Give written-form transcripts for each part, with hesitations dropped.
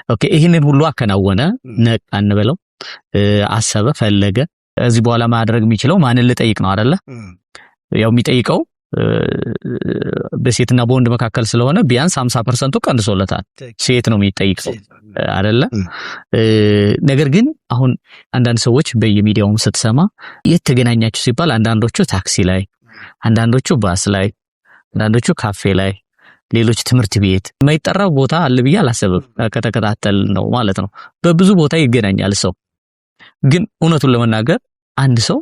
ኦኬ ይሄንን ሁሉ አከናወነ ነቃ እንበለው አሰበ ፈለገ እዚህ በኋላ ማድረግ የሚችለው ማንን ልጠይቅ ነው አይደለ ያው የሚጠይቀው በሴትና በወንድ መካከል ስለሆነ ቢያንስ 50% ቀንሶለታል ሴት ነው የሚጠይቀው አይደለ ነገር ግን አሁን አንዳንድ ሰዎች በየሚዲያውም ስትሰማ የተገናኛችሁ ሲባል አንዳንዶቹ ታክሲ ላይ አንዳንዶቹ ባስ ላይ አንዳንዶቹ ካፌ ላይ ሌሎች ትምህርት ቤት የማይጠራው ቦታ አለ ብዬ አላሰብም ከተከታተል ነው ማለት ነው በብዙ ቦታ ይገናኛል ሰው ግን እውነቱን ለመናገር አንድ ሰው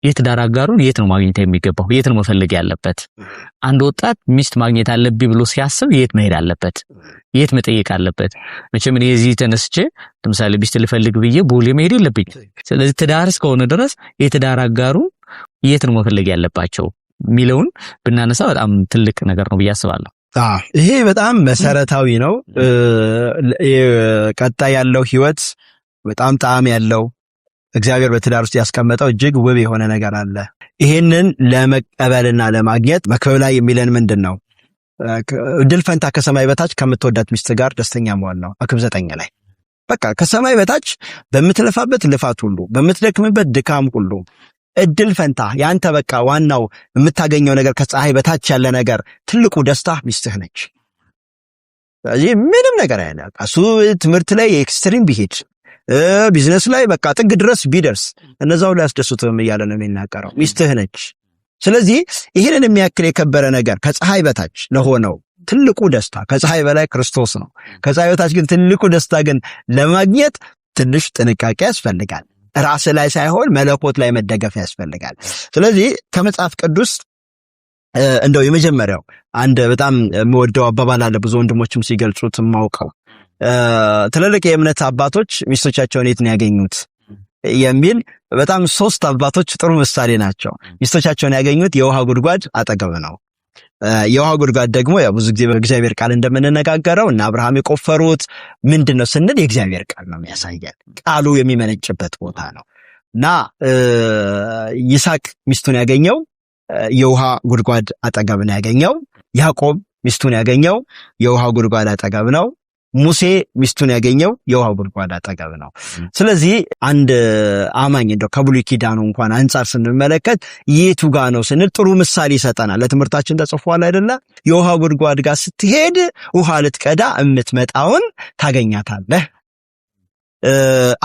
የትዳር አጋሩን የት ነው ማግኘት የሚገባው የት ነው መፈለግ ያለበት አንድ ወጣት ሚስት ማግኘት አለብኝ ብሎ ሲያስብ የት መሄድ አለበት የት መጠየቅ አለበት መቼም እኔ እዚህ ተነስቼ ለምሳሌ ሚስት ልፈልግ ብዬ ቦሌ መሄድ የለብኝ ስለዚህ ትዳር እስከሆነ ድረስ የትዳር አጋሩን የት ነው መፈለግ ያለባቸው ሚለውን ብናነሳ በጣም ትልቅ ነገር ነው ብዬ አስባለሁ ይሄ በጣም መሰረታዊ ነው ቀጣይ ያለው ህይወት በጣም ጣዕም ያለው እግዚአብሔር በትዳር ውስጥ ያስቀመጠው እጅግ ውብ የሆነ ነገር አለ ይሄንን ለመቀበልና ለማግኘት መክብብ ላይ የሚለን ምንድነው እድል ፈንታ ከሰማይ በታች ከምትወዳት ሚስት ጋር ደስተኛ መሆን ነው መክብብ 9 ላይ በቃ ከሰማይ በታች በምትለፋበት ልፋት ሁሉ በምትደክምበት ድካም ሁሉ እድል ፈንታ ያንተ በቃ ዋናው የምታገኘው ነገር ከፀሐይ በታች ያለ ነገር ትልቁ ደስታ ሚስትህ ነች ስለዚህ ምንም ነገር አይደለም እሱ ትምህርት ላይ ኤክስትሪም ቢሄድ ቢዝነስ ላይ በቃ ጥግ ድረስ ቢደርስ እነዛው ላይ ያስደስቱም እያለ ነው የሚናገረው ሚስትህ ነች ስለዚህ ይሄንን የሚያክል የከበረ ነገር ከፀሐይ በታች ለሆነው ትልቁ ደስታ ከፀሐይ በላይ ክርስቶስ ነው ከፀሐይ በታች ግን ትልቁ ደስታ ግን ለማግኘት ትንሽ ጥንቃቄ ያስፈልጋል ራስ ላይ ሳይሆን መለኮት ላይ መደገፍ ያስፈልጋል ስለዚህ ከመጽሐፍ ቅዱስ እንደው የመጀመሪያው አንድ በጣም የምወደው አባባል አለ ብዙ ወንድሞችም ሲገልጹት ማውቀው ትልልቅ የእምነት አባቶች ሚስቶቻቸውን የት ነው ያገኙት የሚል በጣም 3 አባቶች ጥሩ ምሳሌ ናቸው ሚስቶቻቸውን ያገኙት የውሃ ጉድጓድ አጠገብ ነው የውሃ ጉድጓድ ደግሞ ያው ብዙ ጊዜ በእግዚአብሔር ቃል እንደምንነጋገረው እና አብርሃም የቆፈሩት ምንድነው ስንል የእግዚአብሔር ቃል ነው የሚያሳየን ቃሉ የሚመነጭበት ቦታ ነው እና ይስሐቅ ሚስቱን ያገኘው የውሃ ጉድጓድ አጠገብ ነው ያገኘው ያዕቆብ ሚስቱን ያገኘው የውሃ ጉድጓድ አጠገብ ነው ሙሴ ሚስቱን ያገኘው የውሃ ጉድጓድ አጠገብ ነው ስለዚህ አንድ አማኝ እንደው ከብሉይ ኪዳኑ እንኳን አንፃር ስንመለከት የቱ ጋር ነው ስንል ጥሩ ምሳሌ ይሰጠናል ለትምህርታችን ተጽፏል አይደለ የውሃ ጉድጓድ ጋር ስትሄድ ውሃ ልትቀዳ እምትመጣውን ታገኛታለህ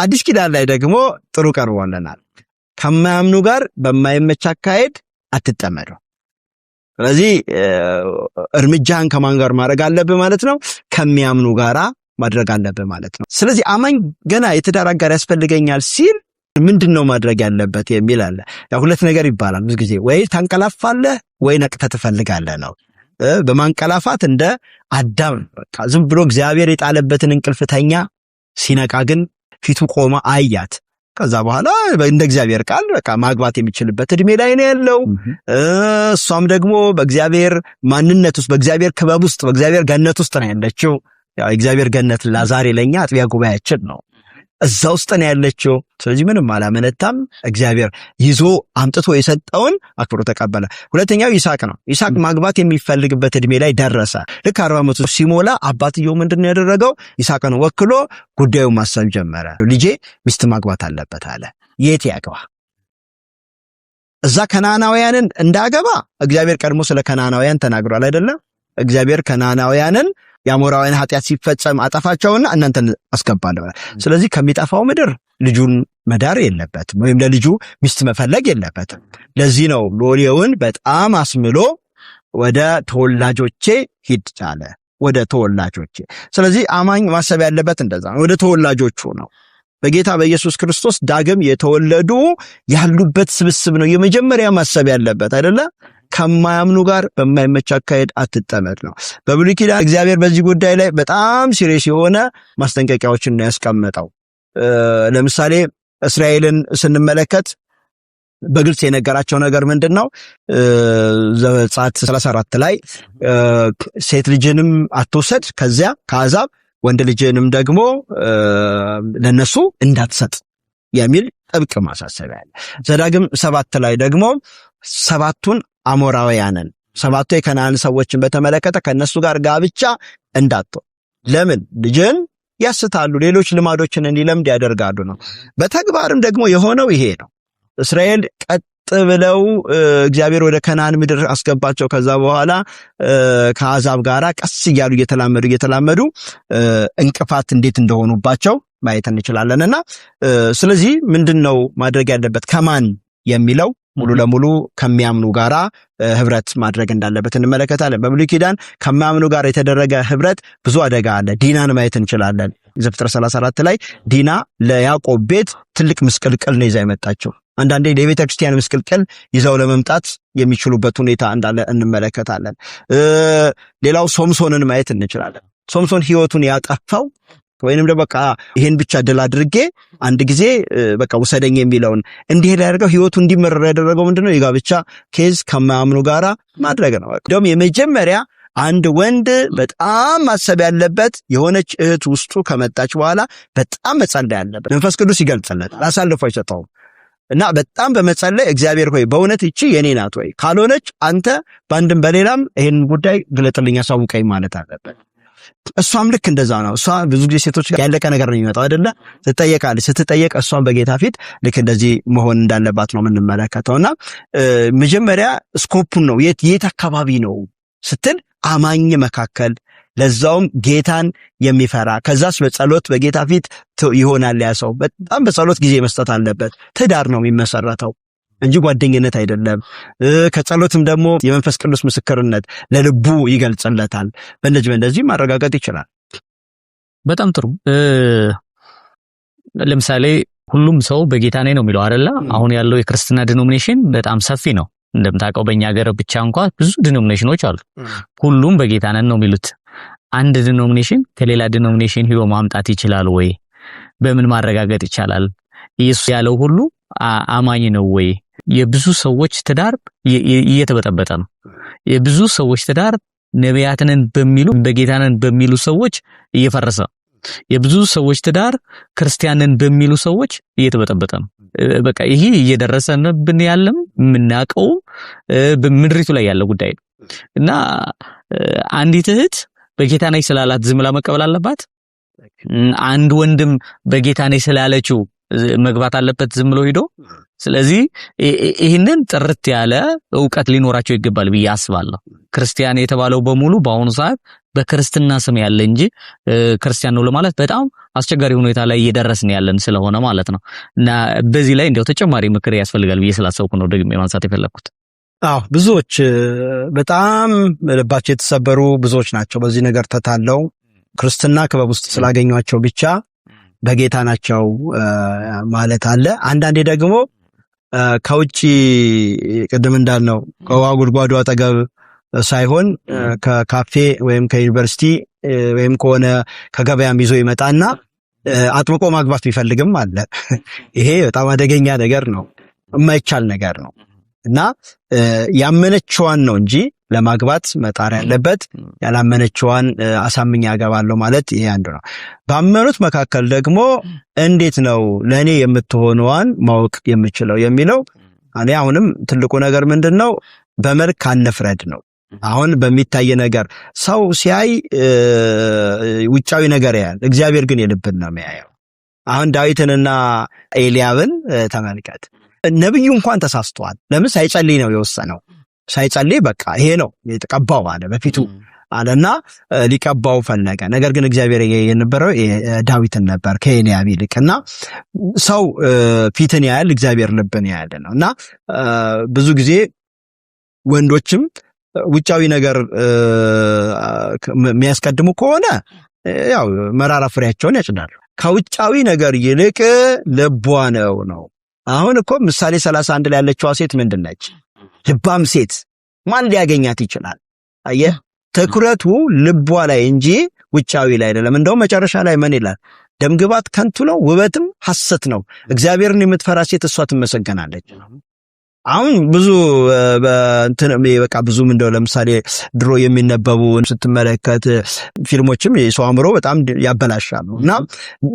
አዲስ ኪዳን ላይ ደግሞ ጥሩ ቀርቦልናል ከማያምኑ ጋር በማይመች አካሄድ አትጠመዱ ስለዚህ እርምጃን ከማን ጋር ማድረግ አለብህ ማለት ነው ከሚያምኑ ጋራ ማድረግ አለብህ ማለት ነው ስለዚህ አማኝ ገና የትዳር አጋር ያስፈልገኛል ሲል ምንድነው ማድረግ ያለበት የሚል አለ ያው ሁለት ነገር ይባላል ብዙ ጊዜ ወይ ታንቀላፋለህ ወይ ነቅተህ ትፈልጋለህ ነው በማንቀላፋት እንደ አዳም በቃ ዝም ብሎ እግዚአብሔር የጣለበትን እንቅልፍተኛ ሲነቃ ግን ፊቱ ቆማ አያት ከዛ በኋላ እንደ እግዚአብሔር ቃል በቃ ማግባት የሚችልበት እድሜ ላይ ነው ያለው እሷም ደግሞ በእግዚአብሔር ማንነት ውስጥ በእግዚአብሔር ክበብ ውስጥ በእግዚአብሔር ገነት ውስጥ ነው ያለችው ያው እግዚአብሔር ገነት ዛሬ ለኛ አጥቢያ ጉባኤያችን ነው እዛ ውስጥ ነው ያለችው ስለዚህ ምንም አላመነታም እግዚአብሔር ይዞ አምጥቶ የሰጠውን አክብሮ ተቀበለ ሁለተኛው ይስሐቅ ነው ይስሐቅ ማግባት የሚፈልግበት እድሜ ላይ ደረሰ ልክ 40 ዓመቱ ሲሞላ አባትየው ምንድነው ያደረገው ይስሐቅን ወክሎ ጉዳዩን ማሰብ ጀመረ ልጄ ሚስት ማግባት አለበት አለ የት ያገባ እዛ ከናናውያንን እንዳገባ እግዚአብሔር ቀድሞ ስለ ከናናውያን ተናግሯል አይደለ እግዚአብሔር ከናናውያንን ያሞራውያን ኃጢአት ሲፈጸም አጠፋቸውና እናንተን አስገባለሁ ስለዚህ ከሚጠፋው ምድር ልጁን መዳር የለበትም ወይም ለልጁ ሚስት መፈለግ የለበትም ለዚህ ነው ሎሌውን በጣም አስምሎ ወደ ተወላጆቼ ሂድ አለ ወደ ተወላጆቼ ስለዚህ አማኝ ማሰብ ያለበት እንደዛ ነው ወደ ተወላጆቹ ነው በጌታ በኢየሱስ ክርስቶስ ዳግም የተወለዱ ያሉበት ስብስብ ነው የመጀመሪያ ማሰብ ያለበት አይደለ ከማያምኑ ጋር በማይመች አካሄድ አትጠመድ ነው በብሉይ ኪዳን እግዚአብሔር በዚህ ጉዳይ ላይ በጣም ሲሪየስ የሆነ ማስጠንቀቂያዎችን ነው ያስቀመጠው ለምሳሌ እስራኤልን ስንመለከት በግልጽ የነገራቸው ነገር ምንድነው ዘጸአት 34 ላይ ሴት ልጅንም አትወሰድ ከዚያ ከአሕዛብ ወንድ ልጅንም ደግሞ ለነሱ እንዳትሰጥ የሚል ጥብቅ ማሳሰቢያ አለ ዘዳግም 7 ላይ ደግሞ 7ቱን አሞራውያንን 7ቱ የከነዓን ሰዎችን በተመለከተ ከነሱ ጋር ጋብቻ እንዳትወ ለምን ልጅን ያስታሉ፣ ሌሎች ልማዶችን እንዲለምድ ያደርጋሉ ነው። በተግባርም ደግሞ የሆነው ይሄ ነው። እስራኤል ቀጥ ብለው እግዚአብሔር ወደ ከነዓን ምድር አስገባቸው። ከዛ በኋላ ከአሕዛብ ጋራ ቀስ እያሉ እየተላመዱ እንቅፋት እንዴት እንደሆኑባቸው ማየት እንችላለንና ስለዚህ ምንድነው ማድረግ ያለበት ከማን የሚለው ሙሉ ለሙሉ ከሚያምኑ ጋራ ህብረት ማድረግ እንዳለበት እንመለከታለን። በብሉይ ኪዳን ከሚያምኑ ጋር የተደረገ ህብረት ብዙ አደጋ አለ። ዲናን ማየት እንችላለን። ዘፍጥረት 34 ላይ ዲና ለያዕቆብ ቤት ትልቅ ምስቅልቅል ነው ይዛ የመጣችው። አንዳንዴ የቤተ ክርስቲያን ምስቅልቅል ይዘው ለመምጣት የሚችሉበት ሁኔታ እንዳለ እንመለከታለን። ሌላው ሶምሶንን ማየት እንችላለን። ሶምሶን ህይወቱን ያጠፋው ወይንም ደግሞ በቃ ይሄን ብቻ ድል አድርጌ አንድ ጊዜ በቃ ውሰደኝ የሚለውን እንዲህ ያደርገው ህይወቱ እንዲመረር ያደረገው ምንድነው? የጋብቻ ኬዝ ከማያምኑ ጋራ ማድረግ ነው። እንደውም የመጀመሪያ አንድ ወንድ በጣም ማሰብ ያለበት የሆነች እህት ውስጡ ከመጣች በኋላ በጣም መጸለይ ያለበት። መንፈስ ቅዱስ ይገልጽለታል፣ አሳልፎ አይሰጠውም። እና በጣም በመጸለይ እግዚአብሔር ሆይ በእውነት እቺ የኔ ናት ወይ፣ ካልሆነች አንተ በአንድም በሌላም ይሄን ጉዳይ ግለጥልኝ፣ አሳውቀኝ ማለት አለበት። እሷም ልክ እንደዛ ነው። እሷ ብዙ ጊዜ ሴቶች ጋር ያለቀ ነገር ነው የሚመጣው አይደለ? ትጠየቃለች። ስትጠየቅ እሷም በጌታ ፊት ልክ እንደዚህ መሆን እንዳለባት ነው የምንመለከተውና መጀመሪያ ስኮፑን ነው የት አካባቢ ነው ስትል አማኝ መካከል ለዛውም ጌታን የሚፈራ ከዛስ በጸሎት በጌታ ፊት ይሆናል። ያ ሰው በጣም በጸሎት ጊዜ መስጠት አለበት። ትዳር ነው የሚመሰረተው እንጂ ጓደኝነት አይደለም። ከጸሎትም ደግሞ የመንፈስ ቅዱስ ምስክርነት ለልቡ ይገልጽለታል። በእንደዚህ ማረጋገጥ ይችላል። በጣም ጥሩ። ለምሳሌ ሁሉም ሰው በጌታ ነኝ ነው የሚለው አይደለ? አሁን ያለው የክርስትና ዲኖሚኔሽን በጣም ሰፊ ነው። እንደምታውቀው በእኛ ሀገር ብቻ እንኳን ብዙ ዲኖሚኔሽኖች አሉ። ሁሉም በጌታ ነን ነው የሚሉት። አንድ ዲኖሚኔሽን ከሌላ ዲኖሚኔሽን ሂዶ ማምጣት ይችላል ወይ? በምን ማረጋገጥ ይቻላል? ኢየሱስ ያለው ሁሉ አማኝ ነው ወይ? የብዙ ሰዎች ትዳር እየተበጠበጠ ነው። የብዙ ሰዎች ትዳር ነቢያትንን በሚሉ በጌታንን በሚሉ ሰዎች እየፈረሰ ነው። የብዙ ሰዎች ትዳር ክርስቲያንን በሚሉ ሰዎች እየተበጠበጠ ነው። በቃ ይሄ እየደረሰንብን ያለም የምናውቀው በምድሪቱ ላይ ያለ ጉዳይ ነው እና አንዲት እህት በጌታ ነኝ ስላላት ዝም ብላ መቀበል አለባት? አንድ ወንድም በጌታ ነኝ ስላለችው መግባት አለበት ዝም ብሎ ሄዶ? ስለዚህ ይህንን ጥርት ያለ ዕውቀት ሊኖራቸው ይገባል ብዬ አስባለሁ። ክርስቲያን የተባለው በሙሉ በአሁኑ ሰዓት በክርስትና ስም ያለ እንጂ ክርስቲያን ነው ለማለት በጣም አስቸጋሪ ሁኔታ ላይ እየደረስን ያለን ስለሆነ ማለት ነው። እና በዚህ ላይ እንደው ተጨማሪ ምክር ያስፈልጋል ብዬ ስላሰብኩ ነው ደግሜ ማንሳት የፈለኩት። ብዙዎች በጣም ልባቸው የተሰበሩ ብዙዎች ናቸው። በዚህ ነገር ተታለው ክርስትና ክበብ ውስጥ ስላገኟቸው ብቻ በጌታ ናቸው ማለት አለ። አንዳንዴ ደግሞ ከውጪ ቅድም እንዳልነው ከውሃ ጉድጓዱ አጠገብ ሳይሆን ከካፌ ወይም ከዩኒቨርሲቲ ወይም ከሆነ ከገበያም ይዞ ይመጣና አጥብቆ ማግባት ቢፈልግም አለ። ይሄ በጣም አደገኛ ነገር ነው፣ የማይቻል ነገር ነው እና ያመነችዋን ነው እንጂ ለማግባት መጣር ያለበት። ያላመነችዋን አሳምኛ ያገባለሁ ማለት ይሄ አንዱ ነው። ባመኑት መካከል ደግሞ እንዴት ነው ለኔ የምትሆነዋን ማወቅ የምችለው የሚለው እኔ አሁንም ትልቁ ነገር ምንድነው? በመልክ አንፍረድ ነው። አሁን በሚታይ ነገር ሰው ሲያይ ውጫዊ ነገር ያያል፣ እግዚአብሔር ግን የልብን ነው የሚያየው። አሁን ዳዊትንና ኤልያብን ተመልከት። ነብዩ እንኳን ተሳስተዋል። ለምን? ሳይጸልይ ነው የወሰነው። ሳይጸልይ በቃ ይሄ ነው የተቀባው አለ በፊቱ አለና ሊቀባው ፈለገ። ነገር ግን እግዚአብሔር የነበረው ዳዊትን ነበር ከኤልያብ ይልቅና ሰው ፊትን ያያል፣ እግዚአብሔር ልብን ያያል ነውና ብዙ ጊዜ ወንዶችም ውጫዊ ነገር የሚያስቀድሙ ከሆነ ያው መራራ ፍሬያቸውን ያጭዳሉ። ከውጫዊ ነገር ይልቅ ልቧ ነው። አሁን እኮ ምሳሌ 31 ላይ ያለችዋ ሴት ምንድነች? ልባም ሴት ማን ሊያገኛት ይችላል? አየህ፣ ትኩረቱ ልቧ ላይ እንጂ ውጫዊ ላይ አይደለም። እንደውም መጨረሻ ላይ ምን ይላል? ደምግባት ከንቱ ነው፣ ውበትም ሐሰት ነው፣ እግዚአብሔርን የምትፈራ ሴት እሷ ትመሰገናለች። አሁን ብዙ በቃ ብዙም እንደው ለምሳሌ ድሮ የሚነበቡ ስትመለከት ፊልሞችም የሰው አእምሮ በጣም ያበላሻሉ እና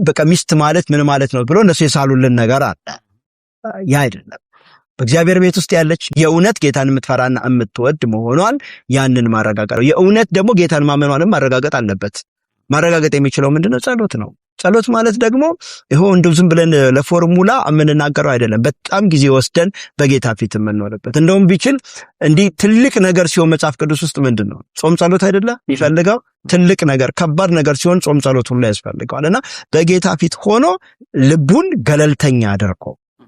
በቃ ሚስት ማለት ምን ማለት ነው ብሎ እነሱ የሳሉልን ነገር አለ። ያ አይደለም። በእግዚአብሔር ቤት ውስጥ ያለች የእውነት ጌታን የምትፈራና የምትወድ መሆኗን ያንን ማረጋገጥ ነው። የእውነት ደግሞ ጌታን ማመኗንም ማረጋገጥ አለበት። ማረጋገጥ የሚችለው ምንድነው? ጸሎት ነው። ጸሎት ማለት ደግሞ ይሄው እንደው ዝም ብለን ለፎርሙላ የምንናገረው አይደለም። በጣም ጊዜ ወስደን በጌታ ፊት የምንኖርበት እንደውም ቢችል እንዲህ ትልቅ ነገር ሲሆን መጽሐፍ ቅዱስ ውስጥ ምንድነው ጾም ጸሎት አይደለ ይፈልጋው ትልቅ ነገር ከባድ ነገር ሲሆን ጾም ጸሎት ሁሉ ያስፈልጋልና በጌታ ፊት ሆኖ ልቡን ገለልተኛ አድርጎ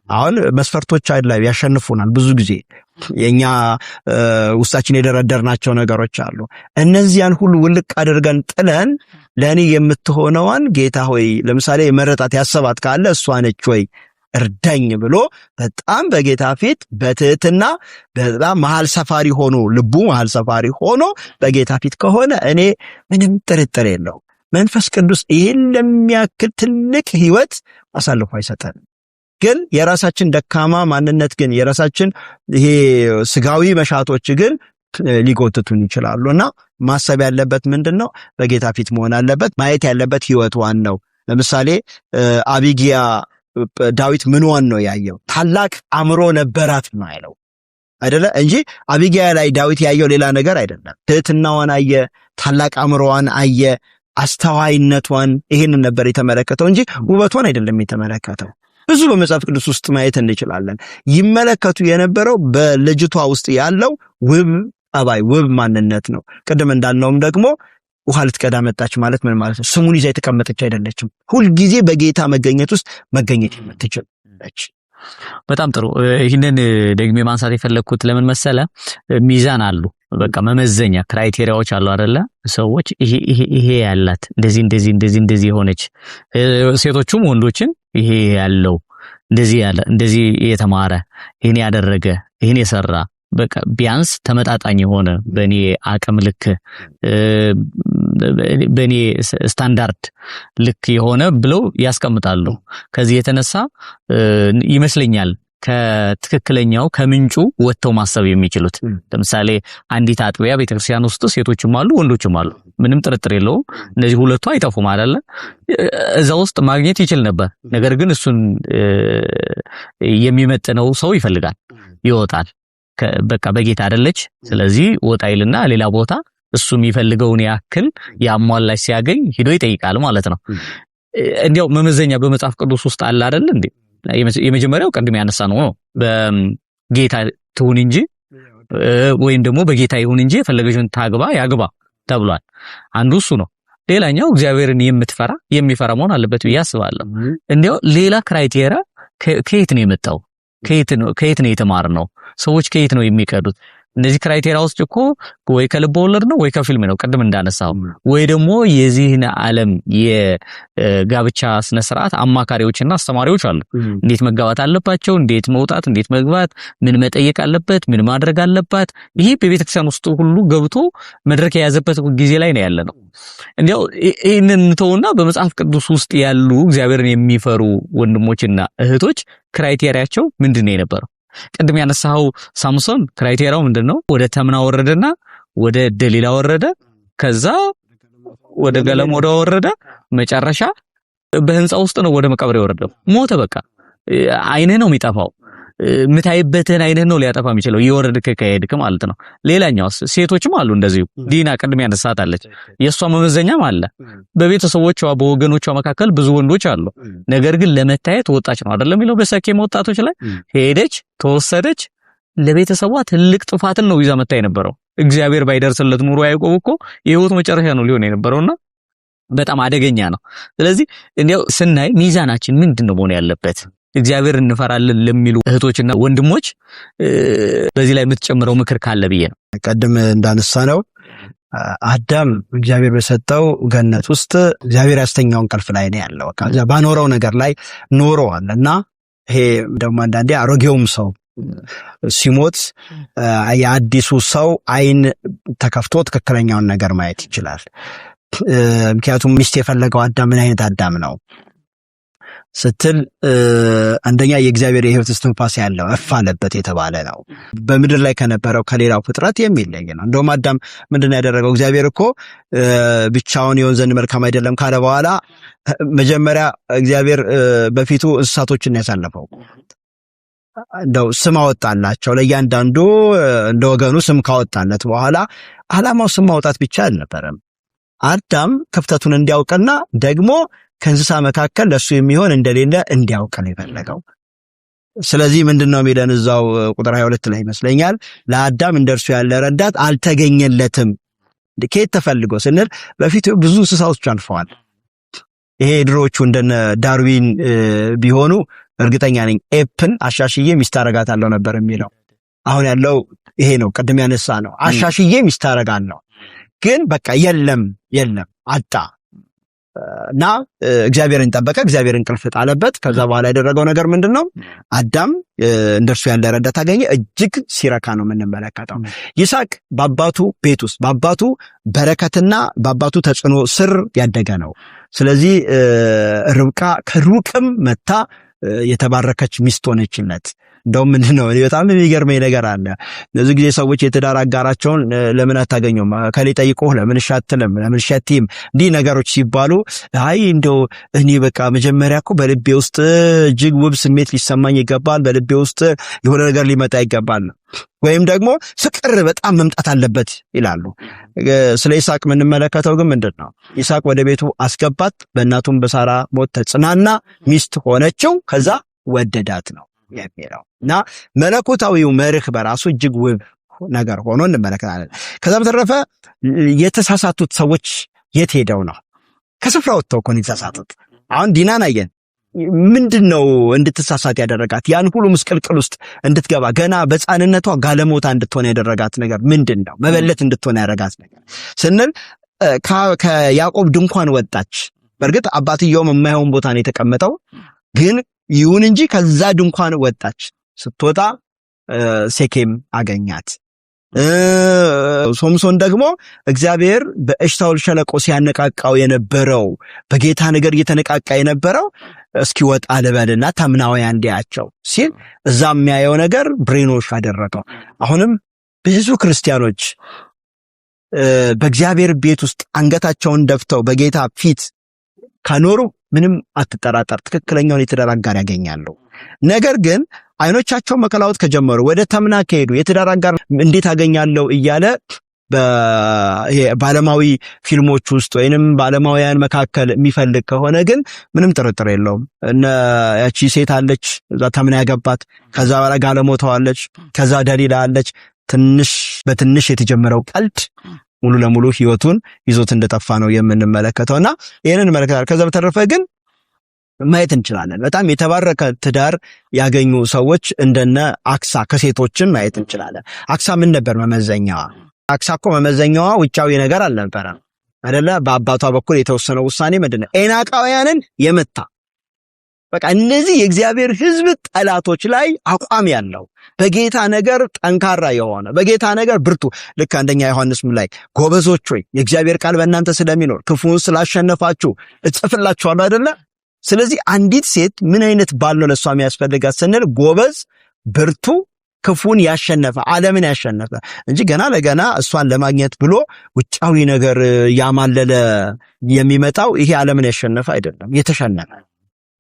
አሁን መስፈርቶች ላይ ያሸንፉናል። ብዙ ጊዜ የኛ ውስጣችን የደረደርናቸው ነገሮች አሉ። እነዚያን ሁሉ ውልቅ አድርገን ጥለን ለኔ የምትሆነዋን ጌታ ሆይ ለምሳሌ የመረጣት ያሰባት ካለ እሷ ነች ወይ እርዳኝ ብሎ በጣም በጌታ ፊት በትህትና በጣም መሃል ሰፋሪ ሆኖ ልቡ መሃል ሰፋሪ ሆኖ በጌታ ፊት ከሆነ እኔ ምንም ጥርጥር የለው መንፈስ ቅዱስ ይሄን ለሚያክል ትልቅ ህይወት አሳልፎ አይሰጠን። ግን የራሳችን ደካማ ማንነት ግን የራሳችን ይሄ ስጋዊ መሻቶች ግን ሊጎትቱን ይችላሉና ማሰብ ያለበት ምንድነው በጌታ ፊት መሆን አለበት። ማየት ያለበት ህይወቷን ነው። ለምሳሌ አቢጊያ ዳዊት ምንዋን ነው ያየው? ታላቅ አእምሮ ነበራት ነው ያለው አይደለ እንጂ አቢጊያ ላይ ዳዊት ያየው ሌላ ነገር አይደለም። ትህትናዋን አየ፣ ታላቅ አእምሮዋን አየ፣ አስተዋይነቷን ይሄንን ነበር የተመለከተው እንጂ ውበቷን አይደለም የተመለከተው። ብዙ በመጽሐፍ ቅዱስ ውስጥ ማየት እንችላለን። ይመለከቱ የነበረው በልጅቷ ውስጥ ያለው ውብ ጠባይ፣ ውብ ማንነት ነው። ቅድም እንዳልነውም ደግሞ ውሃ ልትቀዳ መጣች ማለት ምን ማለት ነው? ስሙን ይዛ የተቀመጠች አይደለችም። ሁልጊዜ በጌታ መገኘት ውስጥ መገኘት የምትችል ነች። በጣም ጥሩ። ይህንን ደግሜ ማንሳት የፈለግኩት ለምን መሰለ? ሚዛን አሉ፣ በቃ መመዘኛ ክራይቴሪያዎች አሉ አይደለ? ሰዎች ይሄ ያላት እንደዚህ የሆነች ሴቶቹም ወንዶችን ይሄ ያለው እንደዚህ የተማረ ይሄን ያደረገ ይሄን የሰራ በቃ ቢያንስ ተመጣጣኝ የሆነ በኔ አቅም ልክ በኔ ስታንዳርድ ልክ የሆነ ብለው ያስቀምጣሉ። ከዚህ የተነሳ ይመስለኛል ከትክክለኛው ከምንጩ ወጥተው ማሰብ የሚችሉት። ለምሳሌ አንዲት አጥቢያ ቤተክርስቲያን ውስጥ ሴቶችም አሉ ወንዶችም አሉ፣ ምንም ጥርጥር የለውም። እነዚህ ሁለቱ አይጠፉም አይደለ? እዛ ውስጥ ማግኘት ይችል ነበር። ነገር ግን እሱን የሚመጥነው ሰው ይፈልጋል፣ ይወጣል። በቃ በጌታ አይደለች፣ ስለዚህ ወጣ ይልና ሌላ ቦታ እሱ የሚፈልገውን ያክል ያሟላች ሲያገኝ ሄዶ ይጠይቃል ማለት ነው። እንዲያው መመዘኛ በመጽሐፍ ቅዱስ ውስጥ አለ አይደል እንዴ? የመጀመሪያው ቀድም ያነሳ ነው በጌታ ትሁን እንጂ ወይም ደግሞ በጌታ ይሁን እንጂ የፈለገችውን ታግባ ያግባ ተብሏል። አንዱ እሱ ነው። ሌላኛው እግዚአብሔርን የሚፈራ መሆን አለበት ብዬ አስባለሁ። እንዲያው ሌላ ክራይቴሪያ ከየት ነው የመጣው? ከየት ነው የተማርነው? ሰዎች ከየት ነው የሚቀዱት? እነዚህ ክራይቴሪያ ውስጥ እኮ ወይ ከልብ ወለድ ነው ወይ ከፊልም ነው ቅድም እንዳነሳው፣ ወይ ደግሞ የዚህን ዓለም የጋብቻ ስነ ስርዓት አማካሪዎችና አስተማሪዎች አሉ። እንዴት መጋባት አለባቸው፣ እንዴት መውጣት፣ እንዴት መግባት፣ ምን መጠየቅ አለበት፣ ምን ማድረግ አለባት። ይሄ በቤተክርስቲያን ውስጥ ሁሉ ገብቶ መድረክ የያዘበት ጊዜ ላይ ነው ያለ ነው። እንዲያው ይህንን ተውና በመጽሐፍ ቅዱስ ውስጥ ያሉ እግዚአብሔርን የሚፈሩ ወንድሞችና እህቶች ክራይቴሪያቸው ምንድን ነው የነበረው? ቅድም ያነሳው ሳምሶን ክራይቴሪያው ምንድነው? ወደ ተምና ወረደና ወደ ደሊላ ወረደ፣ ከዛ ወደ ገለሞዳ ወረደ፣ መጨረሻ በህንጻ ውስጥ ነው ወደ መቃብር የወረደው። ሞተ። በቃ አይንህ ነው የሚጠፋው፣ ምታይበትን አይንህ ነው ሊያጠፋ የሚችለው እየወረድክ ከሄድክ ማለት ነው። ሌላኛው ሴቶችም አሉ እንደዚሁ። ዲና ቅድም ያነሳታለች፣ የሷ መመዘኛም አለ። በቤተሰቦቿ በወገኖቿ መካከል ብዙ ወንዶች አሉ፣ ነገር ግን ለመታየት ወጣች ነው አይደለም የሚለው በሰኬም ወጣቶች ላይ ሄደች፣ ተወሰደች። ለቤተሰቧ ትልቅ ጥፋትን ነው ይዛ መታ የነበረው። እግዚአብሔር ባይደርስለት ኑሮ ያዕቆብ እኮ የህይወት መጨረሻ ነው ሊሆን የነበረውና በጣም አደገኛ ነው። ስለዚህ እንዲያው ስናይ ሚዛናችን ምንድነው መሆን ያለበት? እግዚአብሔር እንፈራለን ለሚሉ እህቶችና ወንድሞች በዚህ ላይ የምትጨምረው ምክር ካለ ብዬ ነው። ቀደም እንዳነሳ ነው አዳም እግዚአብሔር በሰጠው ገነት ውስጥ እግዚአብሔር ያስተኛውን እንቅልፍ ላይ ነው ያለው። በቃ ባኖረው ነገር ላይ ኖረዋልና ይሄ ደግሞ አንዳንዴ አሮጌውም ሰው ሲሞት የአዲሱ ሰው አይን ተከፍቶ ትክክለኛውን ነገር ማየት ይችላል። ምክንያቱም ሚስት የፈለገው አዳም ምን አይነት አዳም ነው ስትል አንደኛ የእግዚአብሔር የሕይወት እስትንፋስ ያለው እፍ አለበት የተባለ ነው። በምድር ላይ ከነበረው ከሌላው ፍጥረት የሚለይ ነው። እንደውም አዳም ምንድነው ያደረገው? እግዚአብሔር እኮ ብቻውን ይሆን ዘንድ መልካም አይደለም ካለ በኋላ መጀመሪያ እግዚአብሔር በፊቱ እንስሳቶችን ያሳለፈው። እንደው ስም አወጣላቸው ለእያንዳንዱ እንደ ወገኑ ስም ካወጣለት በኋላ ዓላማው ስም ማውጣት ብቻ አልነበረም። አዳም ክፍተቱን እንዲያውቅና ደግሞ ከእንስሳ መካከል ለሱ የሚሆን እንደሌለ እንዲያውቅ ነው የፈለገው። ስለዚህ ምንድነው የሚለን እዛው ቁጥር 22 ላይ ይመስለኛል ለአዳም እንደርሱ ያለ ረዳት አልተገኘለትም። ከየት ተፈልጎ ስንል በፊት ብዙ እንስሳዎች አልፈዋል። ይሄ ድሮቹ እንደነ ዳርዊን ቢሆኑ እርግጠኛ ነኝ ኤፕን አሻሽዬ ሚስት አረጋታለሁ ነበር የሚለው። አሁን ያለው ይሄ ነው፣ ቅድም ያነሳ ነው። አሻሽዬ ሚስት አረጋለሁ ግን በቃ የለም አጣ እና እግዚአብሔርን ጠበቀ። እግዚአብሔርን እንቅልፍ ጣለበት። ከዛ በኋላ ያደረገው ነገር ምንድነው? አዳም እንደርሱ ያለ ረዳት አገኘ። እጅግ ሲረካ ነው የምንመለከተው። ይስሐቅ በአባቱ ቤት ውስጥ በአባቱ በረከትና በአባቱ ተጽዕኖ ስር ያደገ ነው። ስለዚህ ርብቃ ከሩቅም መታ የተባረከች ሚስት ሆነችለት። እንደውም ምንድነው በጣም የሚገርመኝ ነገር አለ። ለዚህ ጊዜ ሰዎች የትዳር አጋራቸውን ለምን አታገኙም? ከሌ ጠይቆህ ለምን ሻትልም ለምን ሸቲም እንዲህ ነገሮች ሲባሉ አይ እንደው እኔ በቃ መጀመሪያ እኮ በልቤ ውስጥ እጅግ ውብ ስሜት ሊሰማኝ ይገባል፣ በልቤ ውስጥ የሆነ ነገር ሊመጣ ይገባል፣ ወይም ደግሞ ፍቅር በጣም መምጣት አለበት ይላሉ። ስለ ይስሐቅ የምንመለከተው ግን ምንድነው? ይስሐቅ ወደ ቤቱ አስገባት፣ በእናቱም በሳራ ሞት ተጽናና፣ ሚስት ሆነችው፣ ከዛ ወደዳት ነው የሚለው እና መለኮታዊው መርህ በራሱ እጅግ ውብ ነገር ሆኖ እንመለከታለን። ከዛ በተረፈ የተሳሳቱት ሰዎች የት ሄደው ነው? ከስፍራ ወጥተው እኮ ነው የተሳሳቱት። አሁን ዲናን አየን። ምንድነው እንድትሳሳት ያደረጋት? ያን ሁሉ ምስቅልቅል ውስጥ እንድትገባ ገና በሕፃንነቷ ጋለሞታ እንድትሆን ያደረጋት ነገር ምንድነው? መበለት እንድትሆን ያደረጋት ነገር ስንል ከያዕቆብ ድንኳን ወጣች። በእርግጥ አባትየውም የማይሆን ቦታ ነው የተቀመጠው፣ ግን ይሁን እንጂ ከዛ ድንኳን ወጣች። ስትወጣ ሴኬም አገኛት። ሶምሶን ደግሞ እግዚአብሔር በኤሽታኦል ሸለቆ ሲያነቃቃው የነበረው በጌታ ነገር እየተነቃቃ የነበረው እስኪወጣ ልበልና ተምናውያን እንዲያቸው ሲል እዛ የሚያየው ነገር ብሬኖሽ አደረገው። አሁንም ብዙ ክርስቲያኖች በእግዚአብሔር ቤት ውስጥ አንገታቸውን ደፍተው በጌታ ፊት ከኖሩ ምንም አትጠራጠር ትክክለኛውን የትዳር አጋር ያገኛሉ። ነገር ግን አይኖቻቸው መከላወት ከጀመሩ ወደ ተምና ከሄዱ የትዳር አጋር እንዴት አገኛለሁ እያለ በዓለማዊ ፊልሞች ውስጥ ወይንም በዓለማውያን መካከል የሚፈልግ ከሆነ ግን ምንም ጥርጥር የለውም ያቺ ሴት አለች እዛ ተምና ያገባት፣ ከዛ በኋላ ጋለሞታው አለች፣ ከዛ ደሊላ አለች። በትንሽ የተጀመረው ቀልድ ሙሉ ለሙሉ ህይወቱን ይዞት እንደጠፋ ነው የምንመለከተውና ይሄንን እንመለከታለን። ከዛ በተረፈ ግን ማየት እንችላለን። በጣም የተባረከ ትዳር ያገኙ ሰዎች እንደነ አክሳ ከሴቶችን ማየት እንችላለን። አክሳ ምን ነበር መመዘኛዋ? አክሳ እኮ መመዘኛዋ ውጫዊ ነገር አልነበረም አይደለ? በአባቷ በኩል የተወሰነው ውሳኔ ምንድነው? ኤናቃውያንን የመታ በቃ እነዚህ የእግዚአብሔር ሕዝብ ጠላቶች ላይ አቋም ያለው በጌታ ነገር ጠንካራ የሆነ በጌታ ነገር ብርቱ። ልክ አንደኛ ዮሐንስም ላይ ጎበዞች ሆይ የእግዚአብሔር ቃል በእናንተ ስለሚኖር ክፉን ስላሸነፋችሁ እጽፍላችኋለሁ አይደለ? ስለዚህ አንዲት ሴት ምን አይነት ባል ነው ለሷ የሚያስፈልጋት ስንል ጎበዝ፣ ብርቱ፣ ክፉን ያሸነፈ ዓለምን ያሸነፈ እንጂ ገና ለገና እሷን ለማግኘት ብሎ ውጫዊ ነገር ያማለለ የሚመጣው ይሄ ዓለምን ያሸነፈ አይደለም፣ የተሸነፈ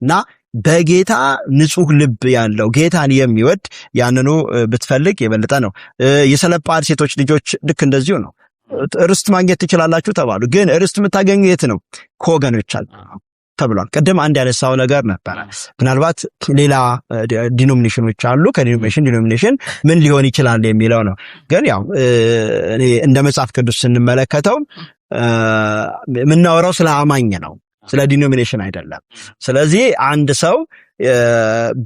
እና በጌታ ንጹህ ልብ ያለው ጌታን የሚወድ ያንኑ ብትፈልግ የበለጠ ነው። የሰለጳድ ሴቶች ልጆች ልክ እንደዚሁ ነው። ርስት ማግኘት ትችላላችሁ ተባሉ። ግን ርስት የምታገኙ የት ነው? ከወገኖች ተብሏል። ቅድም አንድ ያነሳው ነገር ነበር። ምናልባት ሌላ ዲኖሚኔሽኖች አሉ። ዲኖሚኔሽን ምን ሊሆን ይችላል የሚለው ነው። ግን ያው እንደ መጽሐፍ ቅዱስ ስንመለከተው የምናወራው ስለ አማኝ ነው፣ ስለ ዲኖሚኔሽን አይደለም። ስለዚህ አንድ ሰው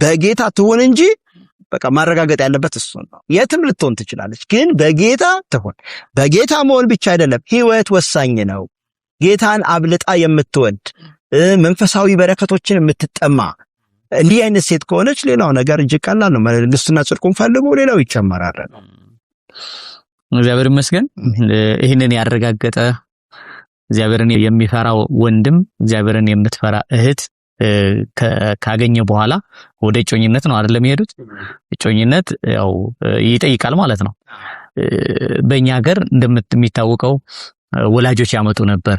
በጌታ ትሆን እንጂ በቃ ማረጋገጥ ያለበት እሱ ነው። የትም ልትሆን ትችላለች፣ ግን በጌታ ትሆን። በጌታ መሆን ብቻ አይደለም፣ ህይወት ወሳኝ ነው። ጌታን አብልጣ የምትወድ መንፈሳዊ በረከቶችን የምትጠማ እንዲህ አይነት ሴት ከሆነች ሌላው ነገር እጅግ ቀላል ነው። መንግስትና ጽድቁን ፈልጉ፣ ሌላው ይጨመራል። እግዚአብሔር ይመስገን። ይህንን ያረጋገጠ እግዚአብሔርን የሚፈራው ወንድም እግዚአብሔርን የምትፈራ እህት ካገኘ በኋላ ወደ እጮኝነት ነው አይደለም የሚሄዱት። እጮኝነት ያው ይጠይቃል ማለት ነው። በእኛ ሀገር እንደሚታወቀው ወላጆች ያመጡ ነበር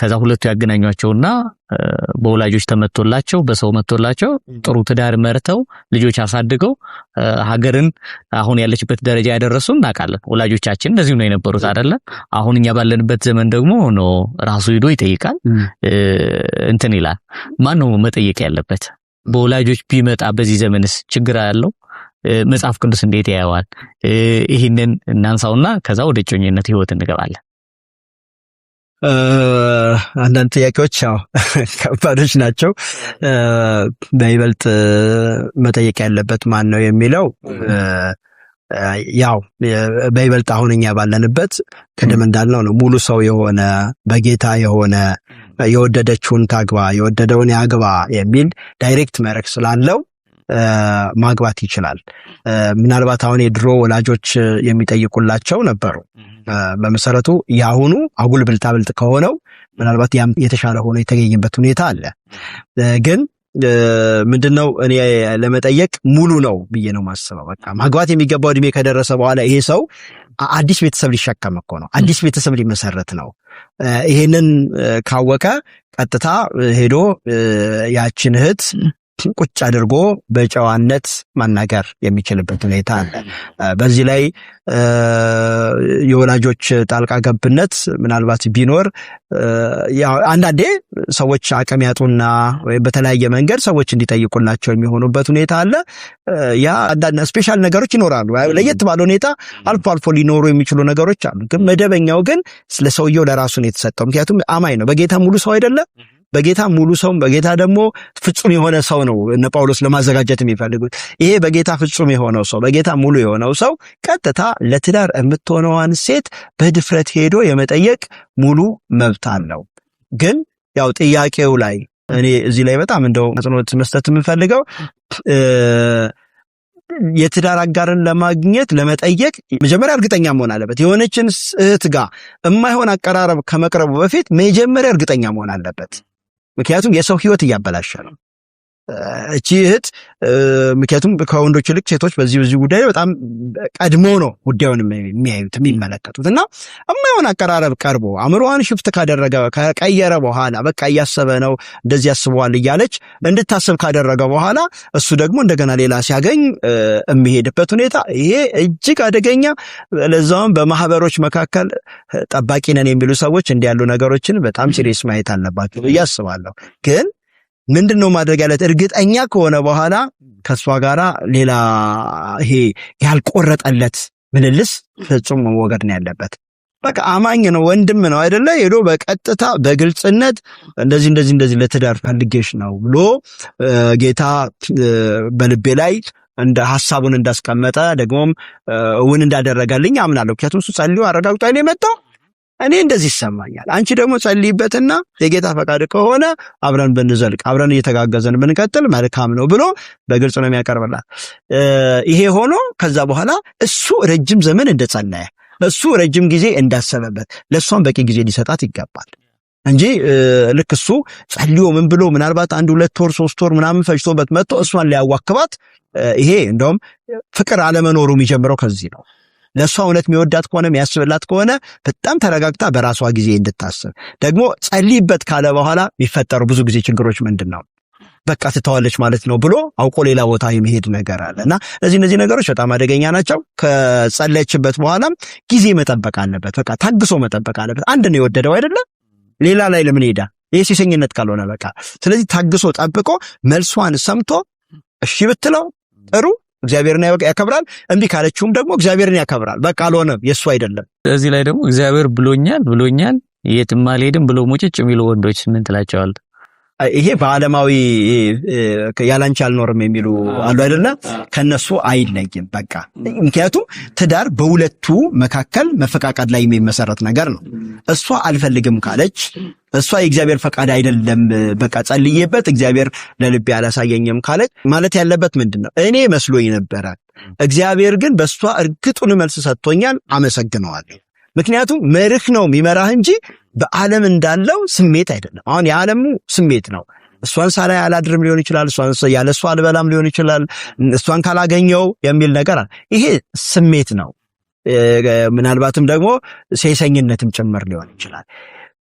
ከዛ ሁለቱ ያገናኟቸውና በወላጆች ተመቶላቸው በሰው መቶላቸው ጥሩ ትዳር መርተው ልጆች አሳድገው ሀገርን አሁን ያለችበት ደረጃ ያደረሱ እናውቃለን። ወላጆቻችን እንደዚህ ነው የነበሩት አይደለ? አሁን እኛ ባለንበት ዘመን ደግሞ ነው ራሱ ሄዶ ይጠይቃል እንትን ይላል። ማን ነው መጠየቅ ያለበት? በወላጆች ቢመጣ በዚህ ዘመንስ ችግር አለው? መጽሐፍ ቅዱስ እንዴት ያየዋል? ይሄንን እናንሳውና ከዛ ወደ ጮኝነት ህይወት እንገባለን። አንዳንድ ጥያቄዎች ያው ከባዶች ናቸው። በይበልጥ መጠየቅ ያለበት ማን ነው የሚለው ያው በይበልጥ አሁን እኛ ባለንበት ቅድም እንዳልነው ነው ሙሉ ሰው የሆነ በጌታ የሆነ የወደደችውን ታግባ የወደደውን ያግባ የሚል ዳይሬክት መርህ ስላለው ማግባት ይችላል። ምናልባት አሁን የድሮ ወላጆች የሚጠይቁላቸው ነበሩ። በመሰረቱ ያሁኑ አጉል ብልጣብልጥ ከሆነው ምናልባት ያም የተሻለ ሆኖ የተገኘበት ሁኔታ አለ። ግን ምንድነው እኔ ለመጠየቅ ሙሉ ነው ብዬ ነው ማስበው። በቃ ማግባት የሚገባው እድሜ ከደረሰ በኋላ ይሄ ሰው አዲስ ቤተሰብ ሊሸከም እኮ ነው፣ አዲስ ቤተሰብ ሊመሰረት ነው። ይሄንን ካወቀ ቀጥታ ሄዶ ያችን እህት ቁጭ አድርጎ በጨዋነት ማናገር የሚችልበት ሁኔታ አለ። በዚህ ላይ የወላጆች ጣልቃ ገብነት ምናልባት ቢኖር ያው አንዳንዴ ሰዎች አቅም ያጡና ወይ በተለያየ መንገድ ሰዎች እንዲጠይቁላቸው የሚሆኑበት ሁኔታ አለ። ያ አንዳንድ ስፔሻል ነገሮች ይኖራሉ። ለየት ባለ ሁኔታ አልፎ አልፎ ሊኖሩ የሚችሉ ነገሮች አሉ። ግን መደበኛው ግን ስለሰውየው ለራሱ ነው የተሰጠው። ምክንያቱም አማኝ ነው፣ በጌታ ሙሉ ሰው አይደለም። በጌታ ሙሉ ሰው በጌታ ደግሞ ፍጹም የሆነ ሰው ነው እነ ጳውሎስ ለማዘጋጀት የሚፈልጉት። ይሄ በጌታ ፍጹም የሆነው ሰው በጌታ ሙሉ የሆነው ሰው ቀጥታ ለትዳር የምትሆነዋን ሴት በድፍረት ሄዶ የመጠየቅ ሙሉ መብት አለው። ግን ያው ጥያቄው ላይ እኔ እዚህ ላይ በጣም እንደው አጽንኦት መስጠት የምፈልገው የትዳር አጋርን ለማግኘት ለመጠየቅ መጀመሪያ እርግጠኛ መሆን አለበት። የሆነችን እህት ጋር የማይሆን አቀራረብ ከመቅረቡ በፊት መጀመሪያ እርግጠኛ መሆን አለበት። ምክንያቱም የሰው ህይወት እያበላሸ ነው እቺ እህት። ምክንያቱም ከወንዶች ይልቅ ሴቶች በዚህ ጉዳይ በጣም ቀድሞ ነው ጉዳዩን የሚያዩት የሚመለከቱት። እና የማይሆን አቀራረብ ቀርቦ አእምሮዋን ሽፍት ካደረገ ከቀየረ በኋላ በቃ እያሰበ ነው እንደዚህ ያስበዋል እያለች እንድታስብ ካደረገ በኋላ እሱ ደግሞ እንደገና ሌላ ሲያገኝ የሚሄድበት ሁኔታ ይሄ እጅግ አደገኛ። ለዛውም በማህበሮች መካከል ጠባቂ ነን የሚሉ ሰዎች እንዲያሉ ነገሮችን በጣም ሲሪየስ ማየት አለባቸው ብዬ አስባለሁ። ግን ምንድነው ማድረግ ያለት? እርግጠኛ ከሆነ በኋላ ከሷ ጋራ ሌላ ይሄ ያልቆረጠለት ምልልስ ፍጹም መወገድ ነው ያለበት። በቃ አማኝ ነው ወንድም ነው አይደለ? ሄዶ በቀጥታ በግልጽነት እንደዚህ ለትዳር ፈልጌሽ ነው ብሎ ጌታ በልቤ ላይ እንደ ሐሳቡን እንዳስቀመጠ ደግሞም እውን እንዳደረገልኝ አምናለሁ። ምክንያቱም እሱ ጸልዮ አረጋግጦ አይደል የመጣው። እኔ እንደዚህ ይሰማኛል፣ አንቺ ደግሞ ጸልይበትና የጌታ ፈቃድ ከሆነ አብረን ብንዘልቅ አብረን እየተጋገዘን ብንቀጥል መልካም ነው ብሎ በግልጽ ነው የሚያቀርብላት። ይሄ ሆኖ ከዛ በኋላ እሱ ረጅም ዘመን እንደጸለየ እሱ ረጅም ጊዜ እንዳሰበበት ለሷም በቂ ጊዜ ሊሰጣት ይገባል እንጂ ልክ እሱ ጸልዮ ምን ብሎ ምናልባት 1 2 ወር 3 ወር ምናምን ፈጅቶበት መጥቶ እሷን ሊያዋክባት ይሄ እንደውም ፍቅር አለመኖሩ የሚጀምረው ከዚህ ነው። ለሷ እውነት የሚወዳት ከሆነ የሚያስብላት ከሆነ በጣም ተረጋግታ በራሷ ጊዜ እንድታስብ ደግሞ ጸልይበት ካለ በኋላ የሚፈጠሩ ብዙ ጊዜ ችግሮች ምንድነው? በቃ ትተዋለች ማለት ነው ብሎ አውቆ ሌላ ቦታ የሚሄድ ነገር አለና እነዚህ ነገሮች በጣም አደገኛ ናቸው። ከጸለየችበት በኋላም ጊዜ መጠበቅ አለበት። በቃ ታግሶ መጠበቅ አለበት። አንድ ነው የወደደው አይደለ? ሌላ ላይ ለምን ሄዳ? ይሄ ሲሰኝነት ካልሆነ በቃ ስለዚህ ታግሶ ጠብቆ መልሷን ሰምቶ እሺ ብትለው ጥሩ እግዚአብሔርን ያከብራል፣ እንቢ ካለችውም ደግሞ እግዚአብሔርን ያከብራል። በቃ አልሆነም የሱ አይደለም። እዚህ ላይ ደግሞ እግዚአብሔር ብሎኛል የትም አልሄድም ብሎ ሙጭጭ የሚሉ ወንዶች ምን ትላቸዋል? ይሄ በዓለማዊ ያላንቺ አልኖርም የሚሉ አሉ አይደለ? ከነሱ አይለይም በቃ። ምክንያቱም ትዳር በሁለቱ መካከል መፈቃቀድ ላይ የሚመሰረት ነገር ነው። እሷ አልፈልግም ካለች እሷ የእግዚአብሔር ፈቃድ አይደለም በቃ ጸልዬበት እግዚአብሔር ለልቤ አላሳየኝም ካለች ማለት ያለበት ምንድነው? እኔ መስሎኝ ነበረ፣ እግዚአብሔር ግን በሷ እርግጡን መልስ ሰጥቶኛል፣ አመሰግነዋለሁ። ምክንያቱም መርህ ነው የሚመራህ እንጂ በዓለም እንዳለው ስሜት አይደለም። አሁን የዓለሙ ስሜት ነው። እሷን ሳላይ አላድርም ሊሆን ይችላል፣ እሷን ያለ እሷ አልበላም ሊሆን ይችላል፣ እሷን ካላገኘው የሚል ነገር አለ። ይሄ ስሜት ነው። ምናልባትም ደግሞ ሴሰኝነትም ጭምር ሊሆን ይችላል።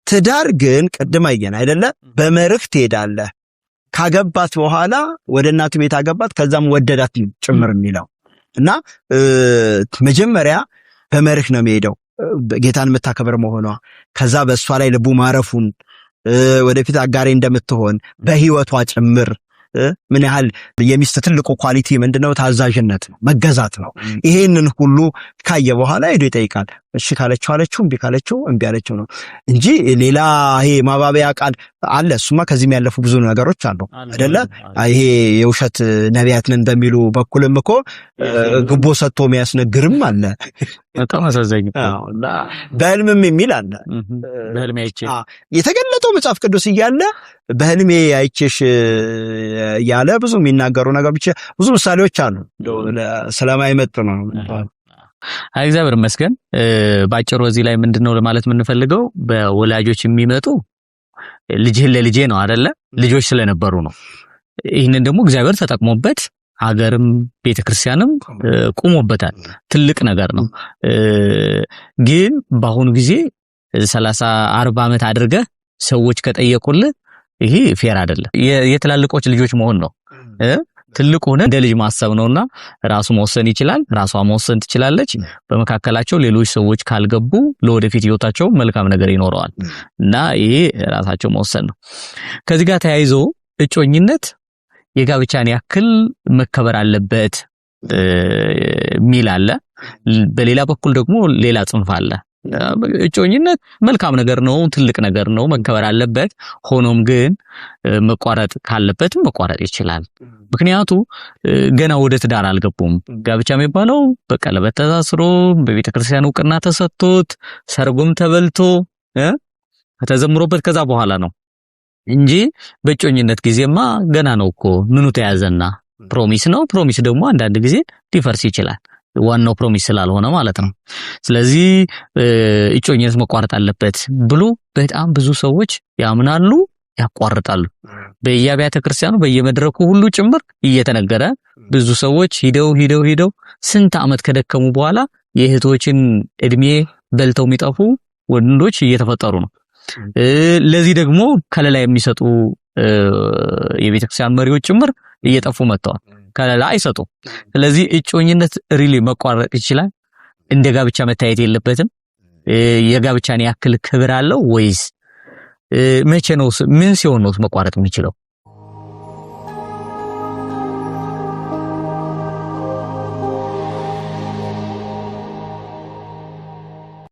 ትዳር ግን ቅድም አየን አይደለ? በመርህ ትሄዳለህ። ካገባት በኋላ ወደ እናቱ ቤት አገባት፣ ከዛም ወደዳት ጭምር የሚለው እና መጀመሪያ በመርህ ነው የሚሄደው ጌታን የምታከብር መሆኗ፣ ከዛ በእሷ ላይ ልቡ ማረፉን፣ ወደፊት አጋሬ እንደምትሆን በህይወቷ ጭምር ምን ያህል የሚስት ትልቁ ኳሊቲ ምንድነው? ታዛዥነት ነው፣ መገዛት ነው። ይሄንን ሁሉ ካየ በኋላ ሄዶ ይጠይቃል። እሺ ካለችው አለችው፣ እምቢ ካለችው እምቢ አለችው ነው እንጂ ሌላ ይሄ ማባበያ ቃል አለ። እሱማ ከዚህም ያለፉ ብዙ ነገሮች አሉ አይደለ? ይሄ የውሸት ነቢያት ነን በሚሉ በኩልም እኮ ግቦ ሰጥቶ የሚያስነግርም አለ። በጣም አሳዛኝ እና በህልምም የሚል አለ። በህልሜ አይቼ የተገለጠው መጽሐፍ ቅዱስ እያለ በህልሜ አይቼሽ ያለ ብዙ የሚናገሩ ነገሮች ብዙ ምሳሌዎች አሉ። ስለማይመጥ ነው። እግዚአብሔር ይመስገን። ባጭሩ እዚህ ላይ ምንድነው ለማለት የምንፈልገው በወላጆች የሚመጡ ልጅህን ለልጄ ነው አይደለ? ልጆች ስለነበሩ ነው። ይህንን ደግሞ እግዚአብሔር ተጠቅሞበት ሀገርም ቤተክርስቲያንም ቆሞበታል። ትልቅ ነገር ነው። ግን በአሁኑ ጊዜ 30-40 ዓመት አድርገህ ሰዎች ከጠየቁልህ ይሄ ፌር አይደለም። የትላልቆች ልጆች መሆን ነው። ትልቅ ሆነ እንደ ልጅ ማሰብ ነውና ራሱ መወሰን ይችላል፣ ራሷ መወሰን ትችላለች። በመካከላቸው ሌሎች ሰዎች ካልገቡ ለወደፊት ህይወታቸው መልካም ነገር ይኖረዋል እና ይሄ ራሳቸው መወሰን ነው። ከዚህ ጋር ተያይዞ እጮኝነት የጋብቻን ያክል መከበር አለበት ሚል አለ። በሌላ በኩል ደግሞ ሌላ ጽንፍ አለ። እጮኝነት መልካም ነገር ነው፣ ትልቅ ነገር ነው፣ መከበር አለበት። ሆኖም ግን መቋረጥ ካለበትም መቋረጥ ይችላል። ምክንያቱ ገና ወደ ትዳር አልገቡም። ጋብቻ የሚባለው በቀለበት ተሳስሮ በቤተክርስቲያን ዕውቅና ተሰጥቶት ሰርጉም ተበልቶ ተዘምሮበት ከዛ በኋላ ነው እንጂ በእጮኝነት ጊዜማ ገና ነው እኮ ምኑ ተያዘና ፕሮሚስ ነው። ፕሮሚስ ደግሞ አንዳንድ ጊዜ ሊፈርስ ይችላል፣ ዋናው ፕሮሚስ ስላልሆነ ማለት ነው። ስለዚህ እጮኝነት መቋረጥ አለበት ብሎ በጣም ብዙ ሰዎች ያምናሉ፣ ያቋርጣሉ። በየአብያተ ክርስቲያኑ በየመድረኩ ሁሉ ጭምር እየተነገረ ብዙ ሰዎች ሂደው ስንት ዓመት ከደከሙ በኋላ የእህቶችን እድሜ በልተው የሚጠፉ ወንዶች እየተፈጠሩ ነው። ለዚህ ደግሞ ከለላ የሚሰጡ የቤተክርስቲያን መሪዎች ጭምር እየጠፉ መጥተዋል። ከለላ አይሰጡ። ስለዚህ እጮኝነት ሪሊ መቋረጥ ይችላል። እንደ ጋብቻ መታየት የለበትም። የጋብቻን ያክል ክብር አለው ወይስ መቼ ነው? ምን ሲሆን ነው መቋረጥ የሚችለው?